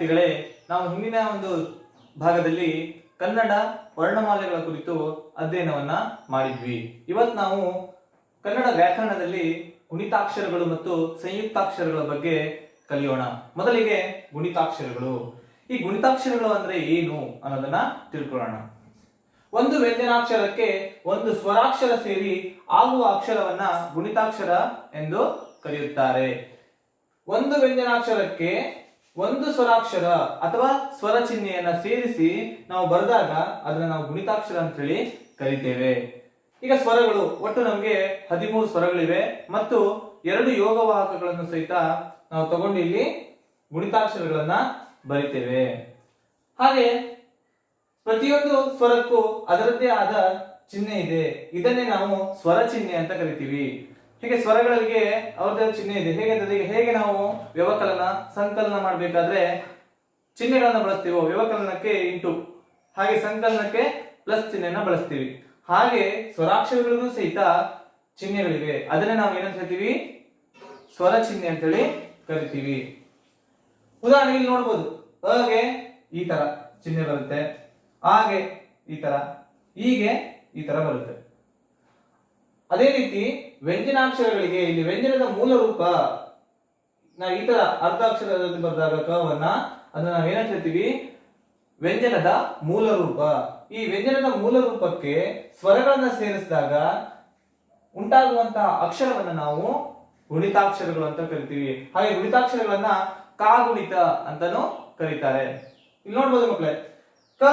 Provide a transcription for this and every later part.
ವಿದ್ಯಾರ್ಥಿಗಳೇ, ನಾವು ಹಿಂದಿನ ಒಂದು ಭಾಗದಲ್ಲಿ ಕನ್ನಡ ವರ್ಣಮಾಲೆಗಳ ಕುರಿತು ಅಧ್ಯಯನವನ್ನ ಮಾಡಿದ್ವಿ. ಇವತ್ತು ನಾವು ಕನ್ನಡ ವ್ಯಾಕರಣದಲ್ಲಿ ಗುಣಿತಾಕ್ಷರಗಳು ಮತ್ತು ಸಂಯುಕ್ತಾಕ್ಷರಗಳ ಬಗ್ಗೆ ಕಲಿಯೋಣ. ಮೊದಲಿಗೆ ಗುಣಿತಾಕ್ಷರಗಳು. ಈ ಗುಣಿತಾಕ್ಷರಗಳು ಅಂದ್ರೆ ಏನು ಅನ್ನೋದನ್ನ ತಿಳ್ಕೊಳ್ಳೋಣ. ಒಂದು ವ್ಯಂಜನಾಕ್ಷರಕ್ಕೆ ಒಂದು ಸ್ವರಾಕ್ಷರ ಸೇರಿ ಆಗುವ ಅಕ್ಷರವನ್ನ ಗುಣಿತಾಕ್ಷರ ಎಂದು ಕರೆಯುತ್ತಾರೆ. ಒಂದು ವ್ಯಂಜನಾಕ್ಷರಕ್ಕೆ ಒಂದು ಸ್ವರಾಕ್ಷರ ಅಥವಾ ಸ್ವರ ಚಿಹ್ನೆಯನ್ನ ಸೇರಿಸಿ ನಾವು ಬರೆದಾಗ ಅದನ್ನ ನಾವು ಗುಣಿತಾಕ್ಷರ ಅಂತ ಹೇಳಿ ಕರಿತೇವೆ. ಈಗ ಸ್ವರಗಳು ಒಟ್ಟು ನಮಗೆ 13 ಸ್ವರಗಳಿವೆ ಮತ್ತು 2 ಯೋಗವಾಹಕಗಳನ್ನು ಸಹಿತ ನಾವು ತಗೊಂಡು ಇಲ್ಲಿ ಗುಣಿತಾಕ್ಷರಗಳನ್ನ ಬರಿತೇವೆ. ಹಾಗೆ ಪ್ರತಿಯೊಂದು ಸ್ವರಕ್ಕೂ ಅದರದ್ದೇ ಆದ ಚಿಹ್ನೆ ಇದೆ. ಇದನ್ನೇ ನಾವು ಸ್ವರ ಚಿಹ್ನೆ ಅಂತ ಕರಿತೀವಿ. ಹೀಗೆ ಸ್ವರಗಳಿಗೆ ಅವರದೇ ಚಿಹ್ನೆ ಇದೆ. ಹೇಗೆ ನಾವು ವ್ಯವಕಲನ ಸಂಕಲನ ಮಾಡಬೇಕಾದ್ರೆ ಚಿಹ್ನೆಗಳನ್ನ ಬಳಸ್ತೀವೋ, ವ್ಯವಕಲನಕ್ಕೆ ಇಂಟು, ಹಾಗೆ ಸಂಕಲನಕ್ಕೆ ಪ್ಲಸ್ ಚಿಹ್ನೆಯನ್ನ ಬಳಸ್ತೀವಿ. ಹಾಗೆ ಸ್ವರಾಕ್ಷರಗಳಿಗೂ ಸಹಿತ ಚಿಹ್ನೆಗಳಿವೆ. ಅದನ್ನೇ ನಾವು ಏನಂತ ಹೇಳ್ತೀವಿ? ಸ್ವರ ಚಿಹ್ನೆ ಅಂತೇಳಿ ಕರಿತೀವಿ. ಉದಾಹರಣೆಗೆ ಇಲ್ಲಿ ನೋಡ್ಬೋದು, ಹಾಗೆ ಈ ತರ ಚಿಹ್ನೆ ಬರುತ್ತೆ, ಹಾಗೆ ಈ ತರ, ಹೀಗೆ ಈ ತರ ಬರುತ್ತೆ. ಅದೇ ರೀತಿ ವ್ಯಂಜನಾಕ್ಷರಗಳಿಗೆ ಇಲ್ಲಿ ವ್ಯಂಜನದ ಮೂಲ ರೂಪ ನಾವು ಈ ತರ ಅರ್ಧ ಅಕ್ಷರದಲ್ಲಿ ಬರೆದಾಗ ಕವನ್ನ ಅದನ್ನ ನಾವು ಏನಂತ ಹೇಳ್ತೀವಿ? ವ್ಯಂಜನದ ಮೂಲ ರೂಪ. ಈ ವ್ಯಂಜನದ ಮೂಲ ರೂಪಕ್ಕೆ ಸ್ವರಗಳನ್ನ ಸೇರಿಸಿದಾಗ ಉಂಟಾಗುವಂತಹ ಅಕ್ಷರವನ್ನ ನಾವು ಗುಣಿತಾಕ್ಷರಗಳು ಅಂತ ಕರಿತೀವಿ. ಹಾಗೆ ಗುಣಿತಾಕ್ಷರಗಳನ್ನ ಕಾಗುಣಿತ ಅಂತಾನು ಕರೀತಾರೆ. ಇಲ್ಲಿ ನೋಡ್ಬೋದು ಮಕ್ಕಳೇ, ಕ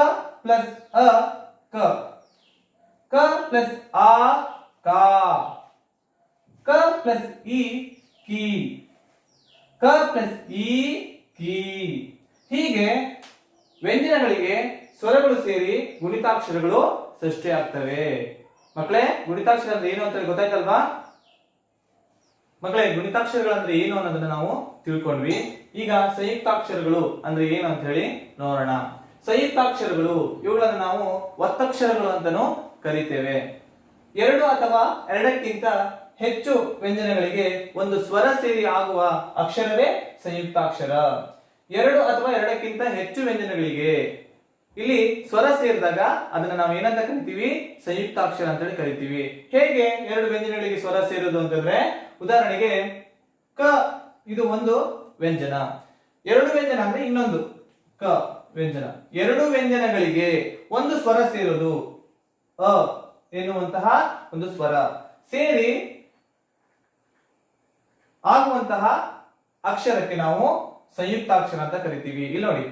ಪ್ಲಸ್ ಅ ಕ, ಕ ಪ್ಲಸ್ ಆ ಕಾ, ಕ ಪ್ಲಸ್ ಇ ಕಿ, ಕ ಪ್ಲಸ್ ಇ ಕಿ. ಹೀಗೆ ವ್ಯಂಜನಗಳಿಗೆ ಸ್ವರಗಳು ಸೇರಿ ಗುಣಿತಾಕ್ಷರಗಳು ಸೃಷ್ಟಿಯಾಗ್ತವೆ. ಮಕ್ಕಳೇ, ಗುಣಿತಾಕ್ಷರ ಅಂದ್ರೆ ಏನು ಅಂತ ಗೊತ್ತಾಯ್ತಲ್ವಾ? ಮಕ್ಕಳೇ, ಗುಣಿತಾಕ್ಷರಗಳಂದ್ರೆ ಏನು ಅನ್ನೋದನ್ನ ನಾವು ತಿಳ್ಕೊಂಡ್ವಿ. ಈಗ ಸಂಯುಕ್ತಾಕ್ಷರಗಳು ಅಂದ್ರೆ ಏನು ಅಂತ ಹೇಳಿ ನೋಡೋಣ. ಸಂಯುಕ್ತಾಕ್ಷರಗಳು ಇವುಗಳನ್ನು ನಾವು ಒತ್ತಕ್ಷರಗಳು ಅಂತಾನೂ ಕರಿತೇವೆ. 2 ಅಥವಾ 2ಕ್ಕಿಂತ ಹೆಚ್ಚು ವ್ಯಂಜನಗಳಿಗೆ ಒಂದು ಸ್ವರ ಸೇರಿ ಆಗುವ ಅಕ್ಷರವೇ ಸಂಯುಕ್ತಾಕ್ಷರ. 2 ಅಥವಾ 2ಕ್ಕಿಂತ ಹೆಚ್ಚು ವ್ಯಂಜನಗಳಿಗೆ ಇಲ್ಲಿ ಸ್ವರ ಸೇರಿದಾಗ ಅದನ್ನ ನಾವು ಏನಂತ ಕರಿತೀವಿ? ಸಂಯುಕ್ತಾಕ್ಷರ ಅಂತ ಹೇಳಿ ಕರಿತೀವಿ. ಹೇಗೆ 2 ವ್ಯಂಜನಗಳಿಗೆ ಸ್ವರ ಸೇರೋದು ಅಂತಂದ್ರೆ, ಉದಾಹರಣೆಗೆ ಕ ಇದು ಒಂದು ವ್ಯಂಜನ, 2 ವ್ಯಂಜನ ಅಂದ್ರೆ ಇನ್ನೊಂದು ಕ ವ್ಯಂಜನ. 2 ವ್ಯಂಜನಗಳಿಗೆ ಒಂದು ಸ್ವರ ಸೇರೋದು ಅ ಎನ್ನುವಂತಹ ಒಂದು ಸ್ವರ ಸೇರಿ ಆಗುವಂತಹ ಅಕ್ಷರಕ್ಕೆ ನಾವು ಸಂಯುಕ್ತಾಕ್ಷರ ಅಂತ ಕರಿತೀವಿ. ಇಲ್ಲಿ ನೋಡಿ,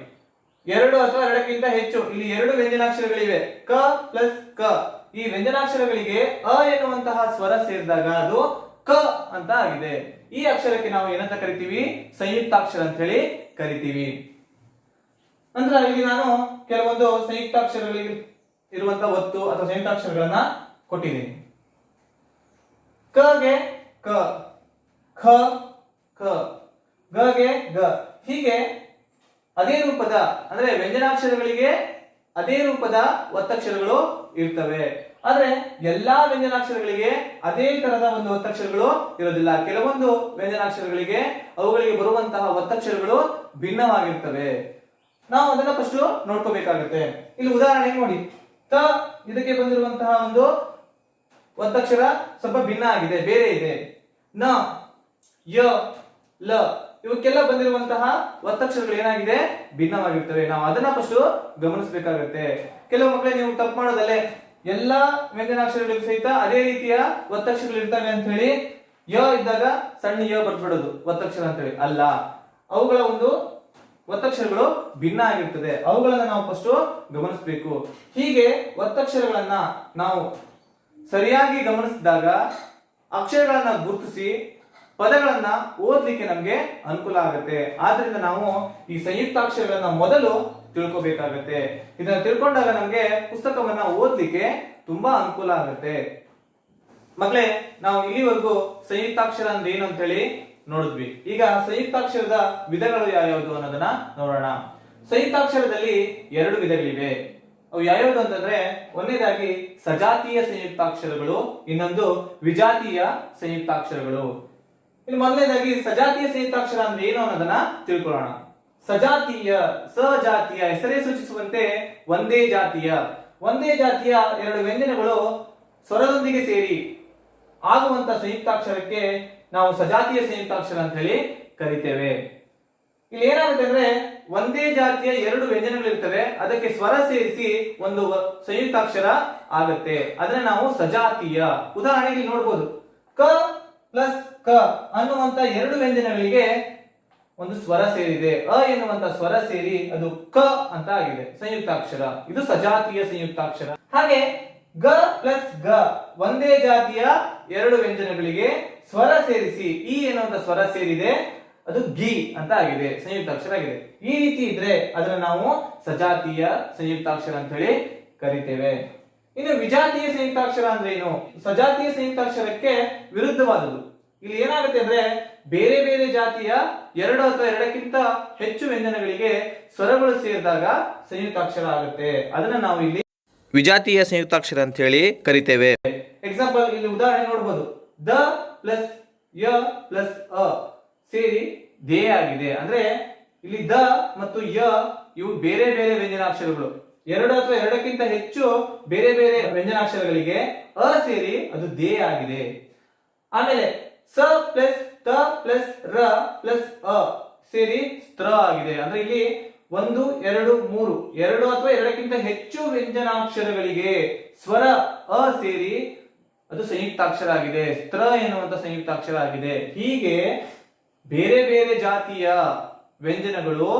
2 ಅಥವಾ 2ಕ್ಕಿಂತ ಹೆಚ್ಚು, ಇಲ್ಲಿ 2 ವ್ಯಂಜನಾಕ್ಷರಗಳಿವೆ, ಕ ಪ್ಲಸ್ ಕ. ಈ ವ್ಯಂಜನಾಕ್ಷರಗಳಿಗೆ ಅ ಎನ್ನುವಂತಹ ಸ್ವರ ಸೇರಿದಾಗ ಅದು ಕ ಅಂತ ಆಗಿದೆ. ಈ ಅಕ್ಷರಕ್ಕೆ ನಾವು ಏನಂತ ಕರಿತೀವಿ? ಸಂಯುಕ್ತಾಕ್ಷರ ಅಂತ ಹೇಳಿ ಕರಿತೀವಿ. ನಂತರ ಇಲ್ಲಿ ನಾನು ಕೆಲವೊಂದು ಸಂಯುಕ್ತಾಕ್ಷರಗಳಿಗೆ ಇರುವಂತಹ ಒತ್ತು ಅಥವಾ ಸಂಯುಕ್ತಾಕ್ಷರಗಳನ್ನ ಕೊಟ್ಟಿದ್ದೀನಿ. ಕ ಗೆ ಕ, ಖ ಕ, ಗ ಗೆ ಗ. ಹೀಗೆ ಅದೇ ರೂಪದ ಅಂದ್ರೆ ವ್ಯಂಜನಾಕ್ಷರಗಳಿಗೆ ಅದೇ ರೂಪದ ಒತ್ತಕ್ಷರಗಳು ಇರ್ತವೆ. ಆದ್ರೆ ಎಲ್ಲಾ ವ್ಯಂಜನಾಕ್ಷರಗಳಿಗೆ ಅದೇ ತರಹದ ಒಂದು ಒತ್ತಕ್ಷರಗಳು ಇರೋದಿಲ್ಲ. ಕೆಲವೊಂದು ವ್ಯಂಜನಾಕ್ಷರಗಳಿಗೆ ಅವುಗಳಿಗೆ ಬರುವಂತಹ ಒತ್ತಕ್ಷರಗಳು ಭಿನ್ನವಾಗಿರ್ತವೆ. ನಾವು ಅದನ್ನ ಫಸ್ಟ್ ನೋಡ್ಕೋಬೇಕಾಗುತ್ತೆ. ಇಲ್ಲಿ ಉದಾಹರಣೆ ನೋಡಿ, ತ ಇದಕ್ಕೆ ಬಂದಿರುವಂತಹ ಒಂದು ಒತ್ತಕ್ಷರ ಸ್ವಲ್ಪ ಭಿನ್ನ ಆಗಿದೆ, ಬೇರೆ ಇದೆ. ನ, ಯ, ಲ ಇವಕ್ಕೆಲ್ಲ ಬಂದಿರುವಂತಹ ಒತ್ತಕ್ಷರಗಳು ಏನಾಗಿದೆ? ಭಿನ್ನವಾಗಿರ್ತವೆ. ನಾವು ಅದನ್ನ ಫಸ್ಟ್ ಗಮನಿಸಬೇಕಾಗುತ್ತೆ. ಕೆಲವು ಮಕ್ಕಳೇ ನೀವು ತಪ್ಪು ಮಾಡೋದಲ್ಲೇ ಎಲ್ಲಾ ವ್ಯಂಜನಾಕ್ಷರಗಳಿಗೂ ಸಹಿತ ಅದೇ ರೀತಿಯ ಒತ್ತಕ್ಷರಗಳು ಇರ್ತವೆ ಅಂತ ಹೇಳಿ ಯ ಇದ್ದಾಗ ಸಣ್ಣ ಯ ಬರ್ಬಿಡೋದು ಒತ್ತಕ್ಷರ ಅಂತ ಹೇಳಿ. ಅಲ್ಲ, ಅವುಗಳ ಒಂದು ಒತ್ತಕ್ಷರಗಳು ಭಿನ್ನ ಆಗಿರ್ತದೆ. ಅವುಗಳನ್ನ ನಾವು ಫಸ್ಟ್ ಗಮನಿಸಬೇಕು. ಹೀಗೆ ಒತ್ತಕ್ಷರಗಳನ್ನ ನಾವು ಸರಿಯಾಗಿ ಗಮನಿಸಿದಾಗ ಅಕ್ಷರಗಳನ್ನ ಗುರುತಿಸಿ ಪದಗಳನ್ನ ಓದ್ಲಿಕ್ಕೆ ನಮ್ಗೆ ಅನುಕೂಲ ಆಗುತ್ತೆ. ಆದ್ರಿಂದ ನಾವು ಈ ಸಂಯುಕ್ತಾಕ್ಷರಗಳನ್ನ ಮೊದಲು ತಿಳ್ಕೋಬೇಕಾಗತ್ತೆ. ಇದನ್ನ ತಿಳ್ಕೊಂಡಾಗ ನಮ್ಗೆ ಪುಸ್ತಕವನ್ನ ಓದ್ಲಿಕ್ಕೆ ತುಂಬಾ ಅನುಕೂಲ ಆಗುತ್ತೆ. ಮಕ್ಕಳೇ, ನಾವು ಇಲ್ಲಿವರೆಗೂ ಸಂಯುಕ್ತಾಕ್ಷರ ಅಂದ್ರೆ ಏನು ಅಂತ ಹೇಳಿ ನೋಡಿದ್ವಿ. ಈಗ ಸಂಯುಕ್ತಾಕ್ಷರದ ವಿಧಗಳು ಯಾವ್ಯಾವುದು ಅನ್ನೋದನ್ನ ನೋಡೋಣ. ಸಂಯುಕ್ತಾಕ್ಷರದಲ್ಲಿ 2 ವಿಧಗಳಿವೆ. ಅವು ಯಾವ್ಯಾವುದು ಅಂತಂದ್ರೆ, ಒಂದನೇದಾಗಿ ಸಜಾತೀಯ ಸಂಯುಕ್ತಾಕ್ಷರಗಳು, ಇನ್ನೊಂದು ವಿಜಾತೀಯ ಸಂಯುಕ್ತಾಕ್ಷರಗಳು. ಇನ್ನು ಮೊದಲನೇದಾಗಿ ಸಜಾತೀಯ ಸಂಯುಕ್ತಾಕ್ಷರ ಅಂದ್ರೆ ಏನು ಅನ್ನೋದನ್ನ ತಿಳ್ಕೊಳ್ಳೋಣ. ಸಜಾತೀಯ, ಸಜಾತೀಯ ಹೆಸರೇ ಸೂಚಿಸುವಂತೆ ಒಂದೇ ಜಾತಿಯ. ಒಂದೇ ಜಾತಿಯ ಎರಡು ವ್ಯಂಜನಗಳು ಸ್ವರದೊಂದಿಗೆ ಸೇರಿ ಆಗುವಂತ ಸಂಯುಕ್ತಾಕ್ಷರಕ್ಕೆ ನಾವು ಸಜಾತೀಯ ಸಂಯುಕ್ತಾಕ್ಷರ ಅಂತ ಹೇಳಿ ಕರಿತೇವೆ. ಇಲ್ಲಿ ಏನಾಗುತ್ತೆ ಅಂದ್ರೆ ಒಂದೇ ಜಾತಿಯ ಎರಡು ವ್ಯಂಜನಗಳಿರ್ತವೆ, ಅದಕ್ಕೆ ಸ್ವರ ಸೇರಿಸಿ ಒಂದು ಸಂಯುಕ್ತಾಕ್ಷರ ಆಗುತ್ತೆ, ಅದನ್ನ ನಾವು ಸಜಾತೀಯ. ಉದಾಹರಣೆಗೆ ನೋಡಬಹುದು, ಕ ಪ್ಲಸ್ ಕ ಅನ್ನುವಂತ ಎರಡು ವ್ಯಂಜನಗಳಿಗೆ ಒಂದು ಸ್ವರ ಸೇರಿದೆ, ಅ ಎನ್ನುವಂತ ಸ್ವರ ಸೇರಿ ಅದು ಕ ಅಂತ ಆಗಿದೆ, ಸಂಯುಕ್ತಾಕ್ಷರ. ಇದು ಸಜಾತೀಯ ಸಂಯುಕ್ತಾಕ್ಷರ. ಹಾಗೆ ಗ ಪ್ಲಸ್ ಗ ಒಂದೇ ಜಾತಿಯ ಎರಡು ವ್ಯಂಜನಗಳಿಗೆ ಸ್ವರ ಸೇರಿಸಿ ಇ ಎನ್ನುವಂತ ಸ್ವರ ಸೇರಿದೆ, ಅದು ಗಿ ಅಂತ ಆಗಿದೆ, ಸಂಯುಕ್ತಾಕ್ಷರ ಆಗಿದೆ. ಈ ರೀತಿ ಇದ್ರೆ ಅದನ್ನ ನಾವು ಸಜಾತೀಯ ಸಂಯುಕ್ತಾಕ್ಷರ ಅಂತ ಹೇಳಿ ಕರಿತೇವೆ. ಇನ್ನು ವಿಜಾತೀಯ ಸಂಯುಕ್ತಾಕ್ಷರ ಅಂದ್ರೆ ಏನು? ಸಜಾತೀಯ ಸಂಯುಕ್ತಾಕ್ಷರಕ್ಕೆ ವಿರುದ್ಧವಾದದ್ದು. ಇಲ್ಲಿ ಏನಾಗುತ್ತೆ ಅಂದ್ರೆ ಬೇರೆ ಬೇರೆ ಜಾತಿಯ ಎರಡು ಅಥವಾ ಎರಡಕ್ಕಿಂತ ಹೆಚ್ಚು ವ್ಯಂಜನಗಳಿಗೆ ಸ್ವರಗಳು ಸೇರಿದಾಗ ಸಂಯುಕ್ತಾಕ್ಷರ ಆಗುತ್ತೆ, ಅದನ್ನ ನಾವು ಇಲ್ಲಿ ವಿಜಾತೀಯ ಸಂಯುಕ್ತಾಕ್ಷರ ಅಂತ ಹೇಳಿ ಕರಿತೇವೆ. ಎಕ್ಸಾಂಪಲ್ ಇಲ್ಲಿ ಉದಾಹರಣೆ ನೋಡಬಹುದು, ದ ಪ್ಲಸ್ ಯ ಪ್ಲಸ್ ಅ ಸೇರಿ ದೇ ಆಗಿದೆ. ಅಂದ್ರೆ ಇಲ್ಲಿ ದ ಮತ್ತು ಯ ಇವು ಬೇರೆ ಬೇರೆ ವ್ಯಂಜನಾಕ್ಷರಗಳು, ಎರಡು ಅಥವಾ ಎರಡಕ್ಕಿಂತ ಹೆಚ್ಚು ಬೇರೆ ಬೇರೆ ವ್ಯಂಜನಾಕ್ಷರಗಳಿಗೆ ಅ ಸೇರಿ ಅದು ದೇ ಆಗಿದೆ. ಆಮೇಲೆ ಸ ಪ್ಲಸ್ ತ ಪ್ಲಸ್ ರ ಪ್ಲಸ್ ಅ ಸೇರಿ ಸ್ತ್ರ ಆಗಿದೆ. ಅಂದ್ರೆ ಇಲ್ಲಿ ಒಂದು ಎರಡು ಮೂರು ಎರಡು ಅಥವಾ ಎರಡಕ್ಕಿಂತ ಹೆಚ್ಚು ವ್ಯಂಜನಾಕ್ಷರಗಳಿಗೆ ಸ್ವರ ಅ ಸೇರಿ ಅದು ಸಂಯುಕ್ತಾಕ್ಷರ ಆಗಿದೆ, ಸ್ತ್ರ ಎನ್ನುವಂತ ಸಂಯುಕ್ತಾಕ್ಷರ ಆಗಿದೆ. ಹೀಗೆ ಬೇರೆ ಬೇರೆ ಜಾತಿಯ ವ್ಯಂಜನಗಳು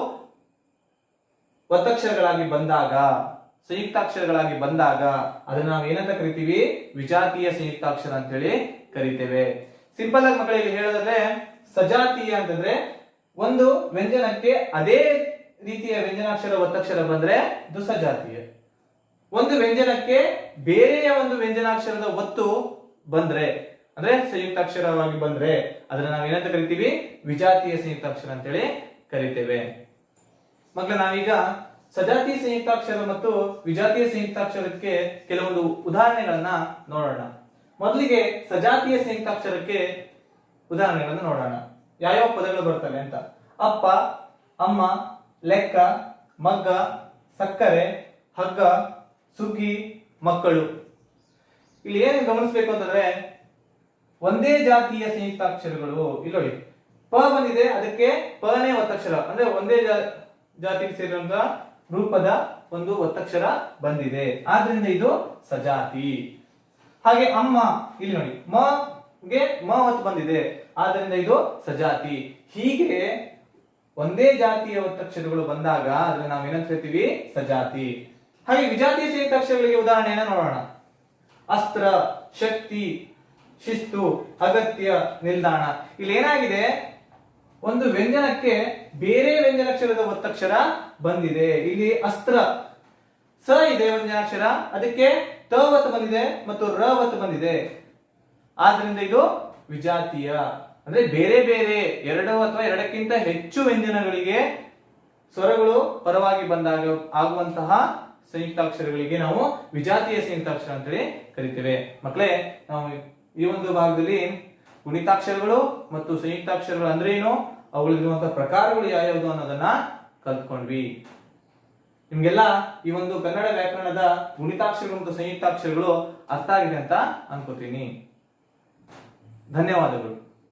ಒತ್ತಕ್ಷರಗಳಾಗಿ ಬಂದಾಗ, ಸಂಯುಕ್ತಾಕ್ಷರಗಳಾಗಿ ಬಂದಾಗ ಅದನ್ನ ನಾವು ಏನಂತ ಕರಿತೀವಿ? ವಿಜಾತೀಯ ಸಂಯುಕ್ತಾಕ್ಷರ ಅಂತ ಹೇಳಿ ಕರಿತೇವೆ. ಸಿಂಪಲ್ ಆಗಿ ಮಕ್ಕಳಿಗೆ ಹೇಳೋದಾದ್ರೆ ಸಜಾತೀಯ ಅಂತಂದ್ರೆ ಒಂದು ವ್ಯಂಜನಕ್ಕೆ ಅದೇ ರೀತಿಯ ವ್ಯಂಜನಾಕ್ಷರ ಒತ್ತಕ್ಷರ ಬಂದ್ರೆ ಇದು ಸಜಾತೀಯ. ಒಂದು ವ್ಯಂಜನಕ್ಕೆ ಬೇರೆಯ ಒಂದು ವ್ಯಂಜನಾಕ್ಷರದ ಒತ್ತು ಬಂದ್ರೆ ಅಂದ್ರೆ ಸಂಯುಕ್ತಾಕ್ಷರವಾಗಿ ಬಂದ್ರೆ ಅದನ್ನ ನಾವು ಏನಂತ ಕರಿತೀವಿ? ವಿಜಾತೀಯ ಸಂಯುಕ್ತಾಕ್ಷರ ಅಂತ ಹೇಳಿ ಕರಿತೇವೆ. ಮಕ್ಕಳ ನಾವೀಗ ಸಜಾತೀಯ ಸಂಯುಕ್ತಾಕ್ಷರ ಮತ್ತು ವಿಜಾತೀಯ ಸಂಯುಕ್ತಾಕ್ಷರಕ್ಕೆ ಕೆಲವೊಂದು ಉದಾಹರಣೆಗಳನ್ನ ನೋಡೋಣ. ಮೊದಲಿಗೆ ಸಜಾತೀಯ ಸಂಯುಕ್ತಾಕ್ಷರಕ್ಕೆ ಉದಾಹರಣೆಗಳನ್ನು ನೋಡೋಣ. ಯಾವ್ಯಾವ ಪದಗಳು ಬರ್ತವೆ ಅಂತ. ಅಪ್ಪ, ಅಮ್ಮ, ಲೆಕ್ಕ, ಮಗ್ಗ, ಸಕ್ಕರೆ, ಹಗ್ಗ, ಸುಗ್ಗಿ, ಮಕ್ಕಳು. ಇಲ್ಲಿ ಏನು ಗಮನಿಸಬೇಕು ಅಂತಂದ್ರೆ ಒಂದೇ ಜಾತಿಯ ಸಂಯುಕ್ತಾಕ್ಷರಗಳು. ಇಲ್ಲಿ ನೋಡಿ, ಪ ಬಂದಿದೆ, ಅದಕ್ಕೆ ಪನೇ ಒತ್ತಕ್ಷರ, ಅಂದ್ರೆ ಒಂದೇ ಜಾತಿಗೆ ಸೇರಿರುವಂತಹ ರೂಪದ ಒಂದು ಒತ್ತಕ್ಷರ ಬಂದಿದೆ, ಆದ್ರಿಂದ ಇದು ಸಜಾತಿ. ಹಾಗೆ ಅಮ್ಮ, ಇಲ್ಲಿ ನೋಡಿ ಮ ಗೆ ಮ ಒತ್ತು ಬಂದಿದೆ, ಆದ್ರಿಂದ ಇದು ಸಜಾತಿ. ಹೀಗೆ ಒಂದೇ ಜಾತಿಯ ಒತ್ತಕ್ಷರಗಳು ಬಂದಾಗ ಅದನ್ನ ನಾವು ಏನಂತ ಹೇಳ್ತೀವಿ? ಸಜಾತಿ. ಹಾಗೆ ವಿಜಾತೀಯ ಸಂಯುಕ್ತಾಕ್ಷರಗಳಿಗೆ ಉದಾಹರಣೆಯನ್ನ ನೋಡೋಣ. ಅಸ್ತ್ರ, ಶಕ್ತಿ, ಶಿಸ್ತು, ಅಗತ್ಯ, ನಿಲ್ದಾಣ. ಇಲ್ಲಿ ಏನಾಗಿದೆ, ಒಂದು ವ್ಯಂಜನಕ್ಕೆ ಬೇರೆ ವ್ಯಂಜನಾಕ್ಷರದ ಒತ್ತಕ್ಷರ ಬಂದಿದೆ. ಇಲ್ಲಿ ಅಸ್ತ್ರ ಸ ಇದೆ ವ್ಯಂಜನಾಕ್ಷರ, ಅದಕ್ಕೆ ತ ಒತ್ತು ಬಂದಿದೆ ಮತ್ತು ರ ಒತ್ತು ಬಂದಿದೆ, ಆದ್ರಿಂದ ಇದು ವಿಜಾತೀಯ. ಅಂದ್ರೆ ಬೇರೆ ಬೇರೆ ಎರಡು ಅಥವಾ ಎರಡಕ್ಕಿಂತ ಹೆಚ್ಚು ವ್ಯಂಜನಗಳಿಗೆ ಸ್ವರಗಳು ಪರವಾಗಿ ಬಂದಾಗ ಆಗುವಂತಹ ಸಂಯುಕ್ತಾಕ್ಷರಗಳಿಗೆ ನಾವು ವಿಜಾತೀಯ ಸಂಯುಕ್ತಾಕ್ಷರ ಅಂತೇಳಿ ಕರಿತೇವೆ. ಮಕ್ಕಳೇ, ನಾವು ಈ ಒಂದು ಭಾಗದಲ್ಲಿ ಗುಣಿತಾಕ್ಷರಗಳು ಮತ್ತು ಸಂಯುಕ್ತಾಕ್ಷರಗಳು ಅಂದ್ರೆ ಏನು, ಅವುಗಳಿರುವಂತಹ ಪ್ರಕಾರಗಳು ಯಾವ್ಯಾವುದು ಅನ್ನೋದನ್ನ ಕಲ್ತ್ಕೊಂಡ್ವಿ. ನಿಮ್ಗೆಲ್ಲ ಈ ಒಂದು ಕನ್ನಡ ವ್ಯಾಕರಣದ ಗುಣಿತಾಕ್ಷರಗಳು ಮತ್ತು ಸಂಯುಕ್ತಾಕ್ಷರಗಳು ಅರ್ಥ ಆಗಿದೆ ಅಂತ ಅನ್ಕೋತೀನಿ. ಧನ್ಯವಾದಗಳು.